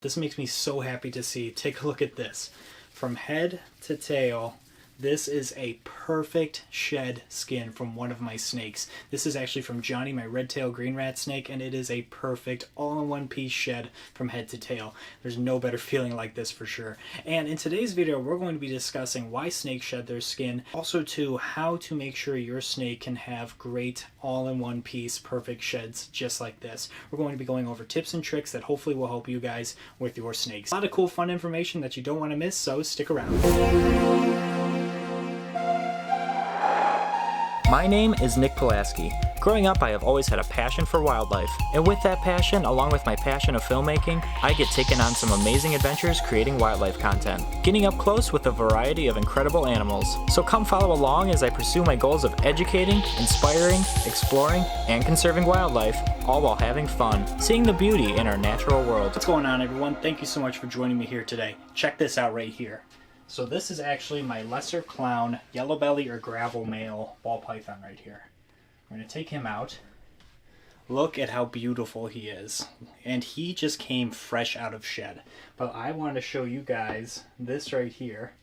This makes me so happy to see. Take a look at this. From head to tail, this is a perfect shed skin from one of my snakes. This is actually from Johnny, my red-tailed green rat snake, and it is a perfect all-in-one piece shed from head to tail. There's no better feeling like this for sure. And in today's video, we're going to be discussing why snakes shed their skin, also to how to make sure your snake can have great all-in-one piece perfect sheds just like this. We're going to be going over tips and tricks that hopefully will help you guys with your snakes. A lot of cool fun information that you don't want to miss, so stick around. My name is Nick Pulaski. Growing up, I have always had a passion for wildlife, and with that passion, along with my passion of filmmaking, I get taken on some amazing adventures creating wildlife content, getting up close with a variety of incredible animals. So come follow along as I pursue my goals of educating, inspiring, exploring, and conserving wildlife, all while having fun, seeing the beauty in our natural world. What's going on, everyone? Thank you so much for joining me here today. Check this out right here. So this is actually my lesser clown, yellow belly or gravel male ball python right here. We're going to take him out. Look at how beautiful he is. And he just came fresh out of shed. But I wanted to show you guys this right here.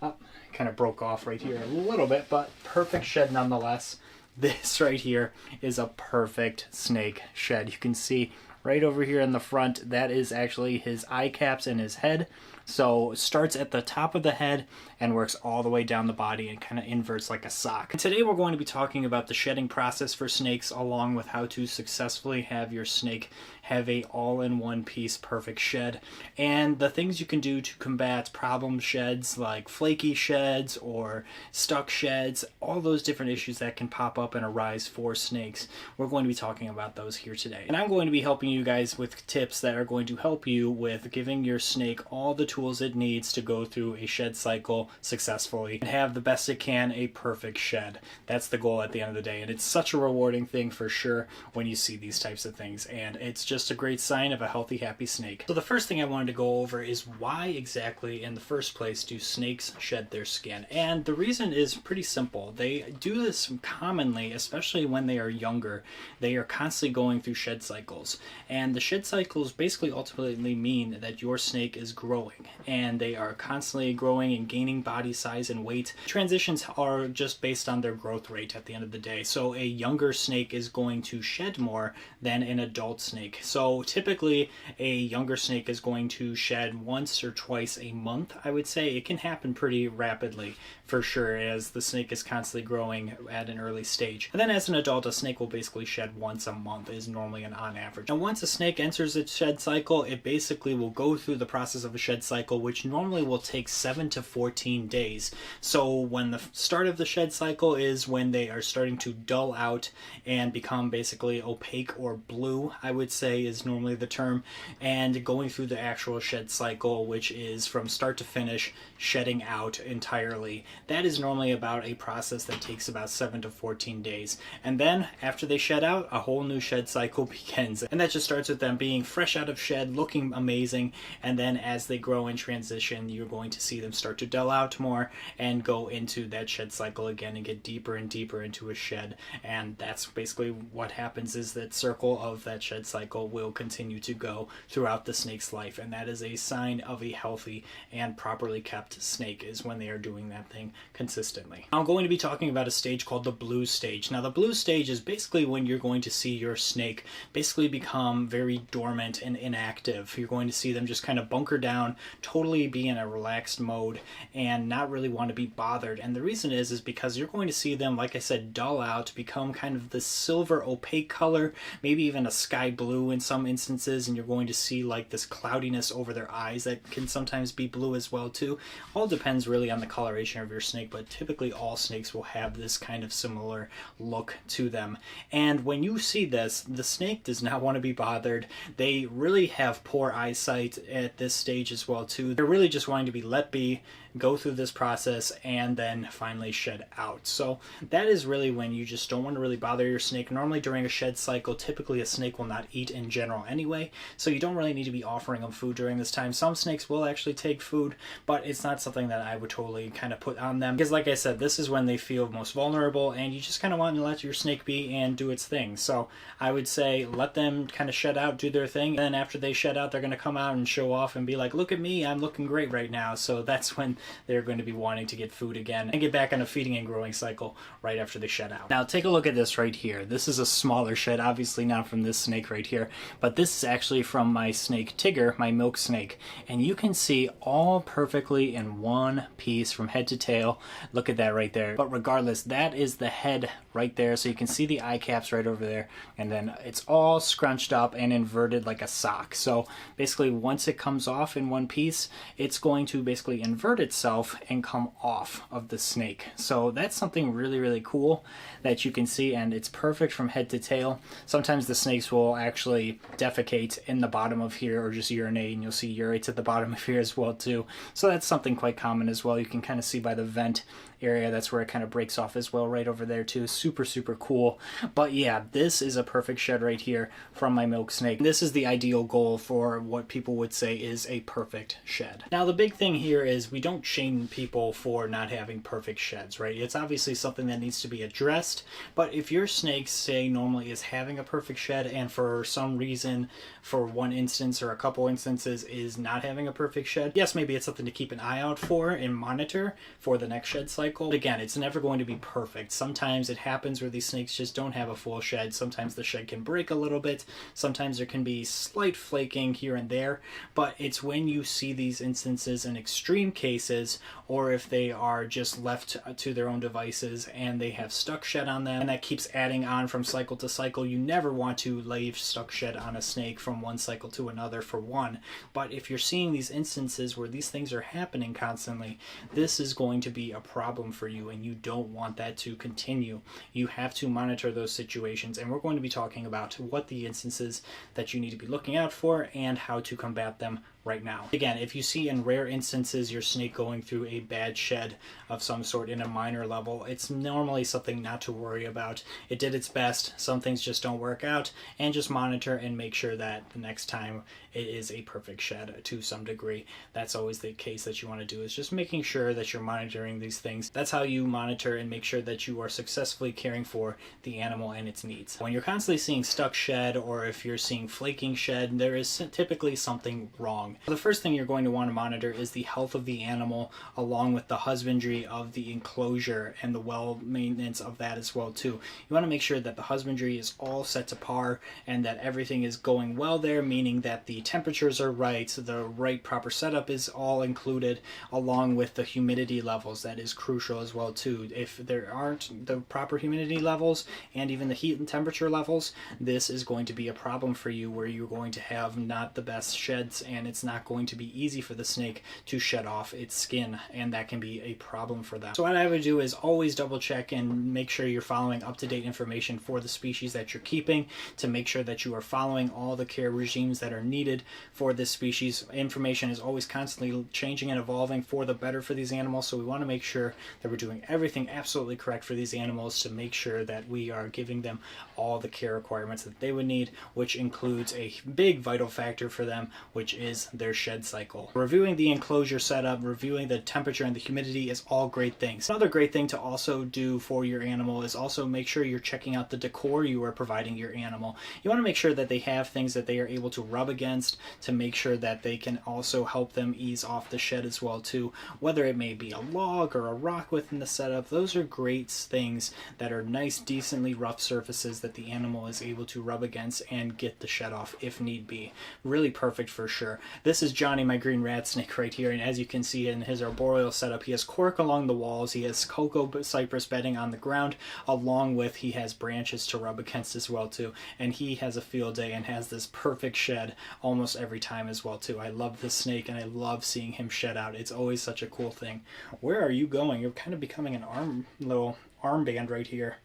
Oh, kind of broke off right here a little bit, but perfect shed nonetheless. This right here is a perfect snake shed. You can see right over here in the front, that is actually his eye caps and his head. So it starts at the top of the head and works all the way down the body and kind of inverts like a sock. And today we're going to be talking about the shedding process for snakes, along with how to successfully have your snake have a all-in-one piece perfect shed, and the things you can do to combat problem sheds like flaky sheds or stuck sheds, all those different issues that can pop up and arise for snakes. We're going to be talking about those here today. And I'm going to be helping you guys with tips that are going to help you with giving your snake all the tools it needs to go through a shed cycle successfully and have the best it can, a perfect shed. That's the goal at the end of the day, and it's such a rewarding thing for sure when you see these types of things, and it's just a great sign of a healthy, happy snake. So the first thing I wanted to go over is why exactly in the first place do snakes shed their skin? And the reason is pretty simple. They do this commonly, especially when they are younger. They are constantly going through shed cycles, and the shed cycles basically ultimately mean that your snake is growing, and they are constantly growing and gaining body size and weight. Transitions are just based on their growth rate at the end of the day. So a younger snake is going to shed more than an adult snake. So typically a younger snake is going to shed once or twice a month. I would say it can happen pretty rapidly for sure, as the snake is constantly growing at an early stage. And then as an adult, a snake will basically shed once a month is normally an on average. Now once a snake enters its shed cycle, it basically will go through the process of a shed cycle, which normally will take 7 to 14 days. So when the start of the shed cycle is when they are starting to dull out and become basically opaque or blue, I would say is normally the term, and going through the actual shed cycle, which is from start to finish shedding out entirely. That is normally about a process that takes about 7 to 14 days. And then after they shed out, a whole new shed cycle begins. And that just starts with them being fresh out of shed, looking amazing, and then as they grow and transition, you're going to see them start to dull out more and go into that shed cycle again and get deeper and deeper into a shed. And that's basically what happens, is that circle of that shed cycle will continue to go throughout the snake's life, and that is a sign of a healthy and properly kept snake, is when they are doing that thing consistently. I'm going to be talking about a stage called the blue stage. Now the blue stage is basically when you're going to see your snake basically become very dormant and inactive. You're going to see them just kind of bunker down, totally be in a relaxed mode and not really want to be bothered. And the reason is because you're going to see them, like I said, dull out, become kind of this silver opaque color, maybe even a sky blue in some instances, and you're going to see like this cloudiness over their eyes that can sometimes be blue as well too. All depends really on the coloration of your snake, but typically all snakes will have this kind of similar look to them. And when you see this, the snake does not want to be bothered. They really have poor eyesight at this stage as well too. They're really just wanting to be let be, go through this process, and then finally shed out. So that is really when you just don't want to really bother your snake. Normally during a shed cycle, typically a snake will not eat in general anyway, so you don't really need to be offering them food during this time. Some snakes will actually take food, but it's not something that I would totally kind of put on them, because like I said, this is when they feel most vulnerable, and you just kind of want to let your snake be and do its thing. So I would say let them kind of shed out, do their thing. Then after they shed out, they're going to come out and show off and be like, look at me, I'm looking great right now. So that's when they're going to be wanting to get food again and get back on a feeding and growing cycle right after they shed out. Now take a look at this right here. This is a smaller shed, obviously not from this snake right here, but this is actually from my snake Tigger, my milk snake. And you can see all perfectly in one piece from head to tail. Look at that right there. But regardless, that is the head right there. So you can see the eye caps right over there. And then it's all scrunched up and inverted like a sock. So basically once it comes off in one piece, it's going to basically invert itself and come off of the snake. So that's something really, really cool that you can see, and it's perfect from head to tail. Sometimes the snakes will actually defecate in the bottom of here or just urinate, and you'll see urates at the bottom of here as well too. So that's something quite common as well. You can kind of see by the vent area, that's where it kind of breaks off as well, right over there too. Super, super cool. But yeah, this is a perfect shed right here from my milk snake. This is the ideal goal for what people would say is a perfect shed. Now the big thing here is we don't shame people for not having perfect sheds, right? It's obviously something that needs to be addressed, but if your snake, say, normally is having a perfect shed and for some reason, for one instance or a couple instances, is not having a perfect shed, yes, maybe it's something to keep an eye out for and monitor for the next shed cycle. But again, it's never going to be perfect. Sometimes it happens where these snakes just don't have a full shed. Sometimes the shed can break a little bit. Sometimes there can be slight flaking here and there, but it's when you see these instances in extreme cases, or if they are just left to their own devices and they have stuck shed on them, and that keeps adding on from cycle to cycle. You never want to leave stuck shed on a snake from one cycle to another, for one. But if you're seeing these instances where these things are happening constantly, this is going to be a problem for you, and you don't want that to continue. You have to monitor those situations, and we're going to be talking about what the instances that you need to be looking out for and how to combat them right now. Again, if you see in rare instances your snake going through a bad shed of some sort in a minor level, it's normally something not to worry about. It did its best. Some things just don't work out, and just monitor and make sure that the next time it is a perfect shed to some degree. That's always the case that you want to do, is just making sure that you're monitoring these things. That's how you monitor and make sure that you are successfully caring for the animal and its needs. When you're constantly seeing stuck shed, or if you're seeing flaking shed, there is typically something wrong. The first thing you're going to want to monitor is the health of the animal, along with the husbandry of the enclosure and the well maintenance of that as well too. You want to make sure that the husbandry is all set to par and that everything is going well there, meaning that the temperatures are right, the right proper setup is all included, along with the humidity levels. That is crucial as well too. If there aren't the proper humidity levels and even the heat and temperature levels, this is going to be a problem for you, where you're going to have not the best sheds, and it's not going to be easy for the snake to shed off its skin, and that can be a problem for them. So what I would do is always double check and make sure you're following up-to-date information for the species that you're keeping, to make sure that you are following all the care regimes that are needed for this species. Information is always constantly changing and evolving for the better for these animals, so we want to make sure that we're doing everything absolutely correct for these animals to make sure that we are giving them all the care requirements that they would need, which includes a big vital factor for them, which is their shed cycle. Reviewing the enclosure setup, reviewing the temperature and the humidity is all great things. Another great thing to also do for your animal is also make sure you're checking out the decor you are providing your animal. You want to make sure that they have things that they are able to rub against, to make sure that they can also help them ease off the shed as well too. Whether it may be a log or a rock within the setup, those are great things that are nice, decently rough surfaces that the animal is able to rub against and get the shed off if need be. Really perfect for sure. This is Johnny, my green rat snake right here, and as you can see in his arboreal setup, he has cork along the walls, he has cocoa cypress bedding on the ground, along with he has branches to rub against as well too, and he has a field day and has this perfect shed almost every time as well too. I love this snake and I love seeing him shed out. It's always such a cool thing. Where are you going? You're kind of becoming an little armband right here.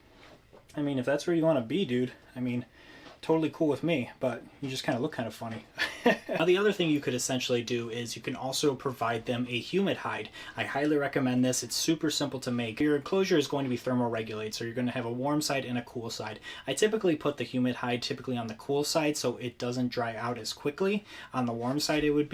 I mean, if that's where you want to be, dude, I mean, totally cool with me, but you just kind of look kind of funny. Now the other thing you could essentially do is you can also provide them a humid hide. I highly recommend this. It's super simple to make. Your enclosure is going to be thermoregulated, so you're going to have a warm side and a cool side. I typically put the humid hide on the cool side so it doesn't dry out as quickly. On the warm side it would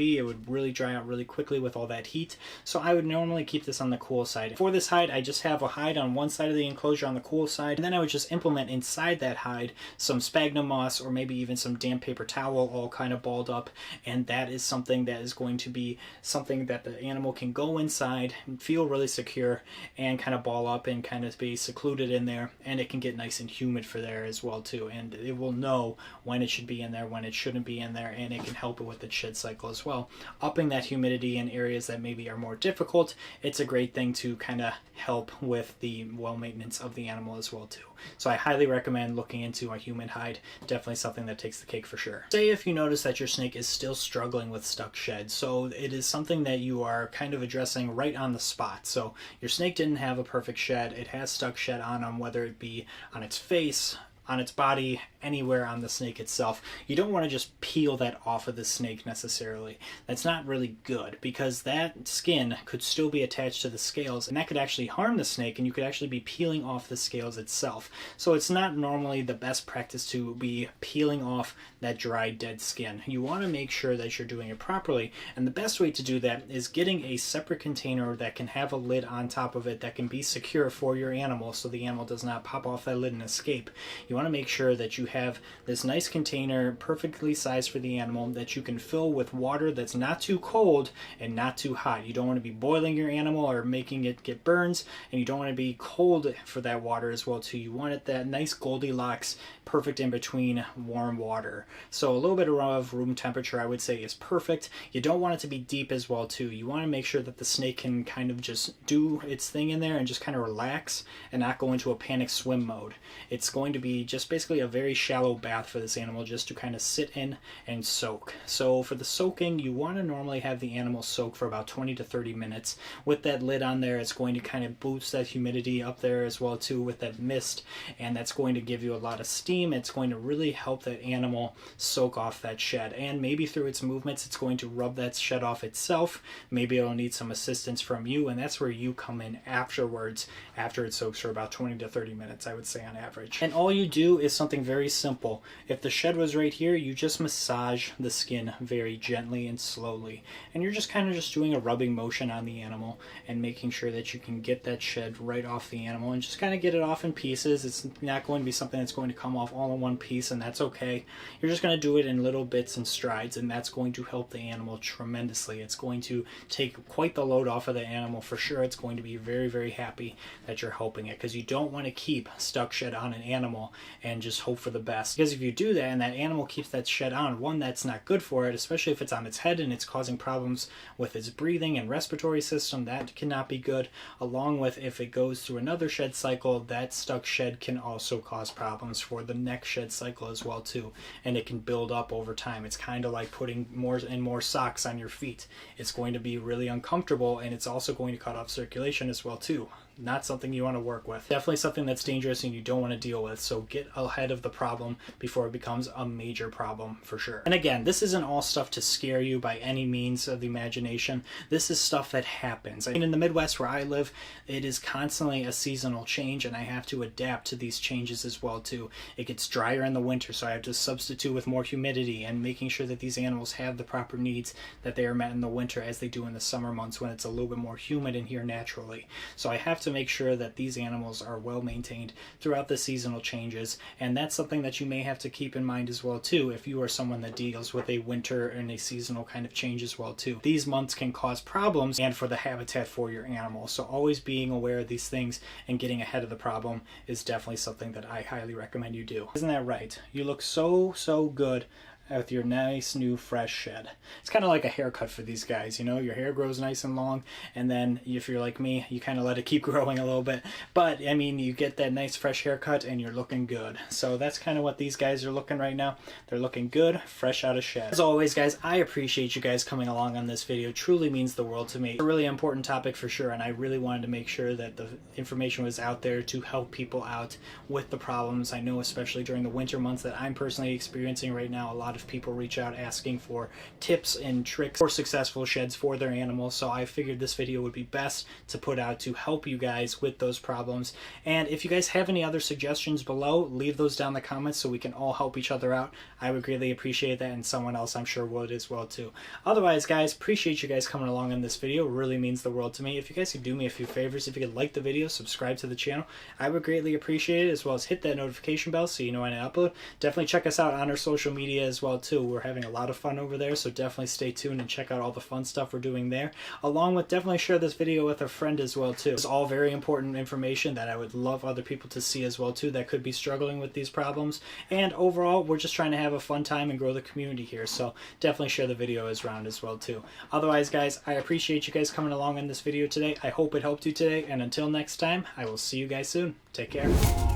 really dry out really quickly with all that heat. So I would normally keep this on the cool side. For this hide, I just have a hide on one side of the enclosure on the cool side, and then I would just implement inside that hide some sphagnum moss or maybe even some damp paper towel all kind of balled up, and that is something that is going to be something that the animal can go inside and feel really secure and kind of ball up and kind of be secluded in there, and it can get nice and humid for there as well too, and it will know when it should be in there, when it shouldn't be in there, and it can help it with the shed cycle as well. Upping that humidity in areas that maybe are more difficult, it's a great thing to kind of help with the well maintenance of the animal as well too. So I highly recommend looking into a humid hide. Definitely something that takes the cake for sure. Say if you notice that your snake is still struggling with stuck shed, so it is something that you are kind of addressing right on the spot. So your snake didn't have a perfect shed, it has stuck shed on them, whether it be on its face, on its body, anywhere on the snake itself. You don't want to just peel that off of the snake necessarily. That's not really good, because that skin could still be attached to the scales, and that could actually harm the snake, and you could actually be peeling off the scales itself. So it's not normally the best practice to be peeling off that dry, dead skin. You want to make sure that you're doing it properly, and the best way to do that is getting a separate container that can have a lid on top of it that can be secure for your animal, so the animal does not pop off that lid and escape. You want to make sure that you have this nice container perfectly sized for the animal that you can fill with water that's not too cold and not too hot. You don't want to be boiling your animal or making it get burns, and you don't want to be cold for that water as well too. You want it that nice Goldilocks, perfect in between warm water. So a little bit of room temperature I would say is perfect. You don't want it to be deep as well too. You want to make sure that the snake can kind of just do its thing in there and just kind of relax and not go into a panic swim mode. It's going to be just basically a very shallow bath for this animal just to kind of sit in and soak. So for the soaking, you want to normally have the animal soak for about 20 to 30 minutes. With that lid on there, it's going to kind of boost that humidity up there as well too with that mist, and that's going to give you a lot of steam. It's going to really help that animal soak off that shed, and maybe through its movements it's going to rub that shed off itself. Maybe it'll need some assistance from you, and that's where you come in afterwards, after it soaks for about 20 to 30 minutes I would say on average. And all you do is something very simple. If the shed was right here, you just massage the skin very gently and slowly, and you're just kind of just doing a rubbing motion on the animal and making sure that you can get that shed right off the animal and just kind of get it off in pieces. It's not going to be something that's going to come off all in one piece, and that's okay. You're just going to do it in little bits and strides, and that's going to help the animal tremendously. It's going to take quite the load off of the animal for sure. It's going to be very, very happy that you're helping it, because you don't want to keep stuck shed on an animal and just hope for the best. Because if you do that and that animal keeps that shed on, one, that's not good for it, especially if it's on its head and it's causing problems with its breathing and respiratory system. That cannot be good. Along with, if it goes through another shed cycle, that stuck shed can also cause problems for the next shed cycle as well too, and it can build up over time. It's kind of like putting more and more socks on your feet. It's going to be really uncomfortable, and it's also going to cut off circulation as well too. Not something you want to work with. Definitely something that's dangerous and you don't want to deal with. So get ahead of the problem before it becomes a major problem for sure. And again, this isn't all stuff to scare you by any means of the imagination. This is stuff that happens. I mean, in the Midwest where I live, it is constantly a seasonal change, and I have to adapt to these changes as well too. It gets drier in the winter, so I have to substitute with more humidity and making sure that these animals have the proper needs that they are met in the winter as they do in the summer months when it's a little bit more humid in here naturally. So I have to make sure that these animals are well maintained throughout the seasonal changes, and that's something that you may have to keep in mind as well too if you are someone that deals with a winter and a seasonal kind of change as well too. These months can cause problems and for the habitat for your animal, so always being aware of these things and getting ahead of the problem is definitely something that I highly recommend you do. Isn't that right? You look so good with your nice new fresh shed. It's kind of like a haircut for these guys, you know, your hair grows nice and long, and then if you're like me, you kind of let it keep growing a little bit, but I mean, you get that nice fresh haircut and you're looking good. So that's kind of what these guys are looking right now. They're looking good, fresh out of shed. As always guys, I appreciate you guys coming along on this video. It truly means the world to me. It's a really important topic for sure, and I really wanted to make sure that the information was out there to help people out with the problems. I know especially during the winter months that I'm personally experiencing right now, a lot lot of people reach out asking for tips and tricks for successful sheds for their animals, so I figured this video would be best to put out to help you guys with those problems. And if you guys have any other suggestions below, leave those down in the comments so we can all help each other out. I would greatly appreciate that, and someone else I'm sure would as well too. Otherwise, guys, appreciate you guys coming along in this video. It really means the world to me. If you guys could do me a few favors, if you could like the video, subscribe to the channel, I would greatly appreciate it, as well as hit that notification bell so you know when I upload. Definitely check us out on our social media as well too. We're having a lot of fun over there, so definitely stay tuned and check out all the fun stuff we're doing there. Along with definitely share this video with a friend as well too. It's all very important information that I would love other people to see as well too that could be struggling with these problems. And overall, we're just trying to have a fun time and grow the community here, so definitely share the video around as well too. Otherwise, guys, I appreciate you guys coming along in this video today. I hope it helped you today, and until next time, I will see you guys soon. Take care.